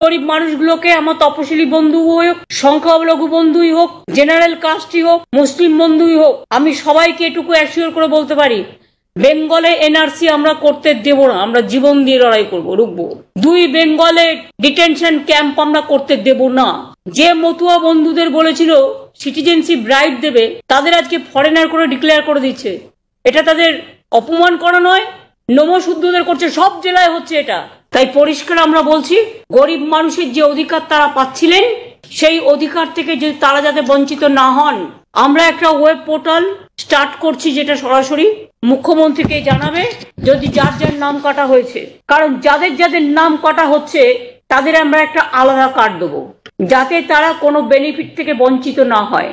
গরিব মানুষগুলোকে আমার তপশিলি বন্ধু হোক, সংখ্যালঘু বন্ধুই হোক, জেনারেল কাস্টই হোক, মুসলিম বন্ধুই হোক, আমি সবাইকে এটুকু অ্যাসিওর করে বলতে পারি, বেঙ্গলে এনআরসি আমরা করতে দেব না। আমরা জীবন দিয়ে লড়াই করবো, রুখবো। 2 বেঙ্গলে ডিটেনশন ক্যাম্প আমরা করতে দেব না। যে মতুয়া বন্ধুদের বলেছিল সিটিজেনশিপ রাইট দেবে, তাদের আজকে ফরেনার করে ডিক্লেয়ার করে দিচ্ছে। এটা তাদের অপমান করা নয়, নমশুদ্ধদের করছে, সব জেলায় হচ্ছে এটা। তাই পরিষ্কার আমরা বলছি, গরিব মানুষের যে অধিকার তারা পাচ্ছিলেন, সেই অধিকার থেকে যে তারা যাতে বঞ্চিত না হন, আমরা একটা ওয়েব পোর্টাল স্টার্ট করছি, যেটা সরাসরি মুখ্যমন্ত্রীকে জানাবে যদি যার যার নাম কাটা হয়েছে। কারণ যাদের যাদের নাম কাটা হচ্ছে তাদের আমরা একটা আলাদা কার্ড দেবো, যাতে তারা কোনো বেনিফিট থেকে বঞ্চিত না হয়।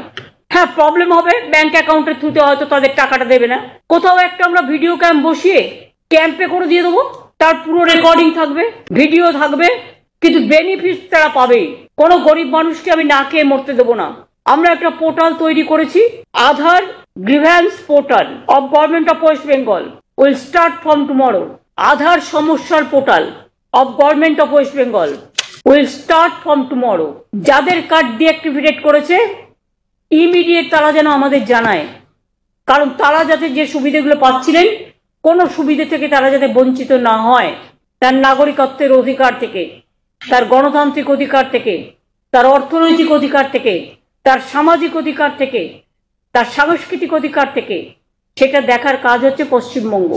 হ্যাঁ, প্রবলেম হবে, ব্যাংক অ্যাকাউন্টের থ্রুতে হয়তো তাদের টাকাটা দেবে না। কোথাও একটা আমরা ভিডিও ক্যাম্প বসিয়ে ক্যাম্পে করে দিয়ে দেবো, তার পুরো রেকর্ডিং থাকবে, ভিডিও থাকবে, কিন্তু বেনিফিট তারা পাবে। কোনো গরিব মানুষকে আমি না খেয়ে মরতে দেবো না। আমরা একটা পোর্টাল তৈরি করেছি, Aadhaar grievance portal of government of West Bengal will start from tomorrow. Aadhaar সমস্যার portal of government of West Bengal will start from tomorrow. যাদের কার্ড ডিঅ্যাক্টিভেট করেছে ইমিডিয়েট তারা যেন আমাদের জানায়, কারণ তারা যাতে যে সুবিধাগুলো পাচ্ছিলেন, কোনো সুবিধা থেকে তারা যাতে বঞ্চিত না হয়, তার নাগরিকত্বের অধিকার থেকে, তার গণতান্ত্রিক অধিকার থেকে, তার অর্থনৈতিক অধিকার থেকে, তার সামাজিক অধিকার থেকে, তার সাংস্কৃতিক অধিকার থেকে, সেটা দেখার কাজ হচ্ছে পশ্চিমবঙ্গ।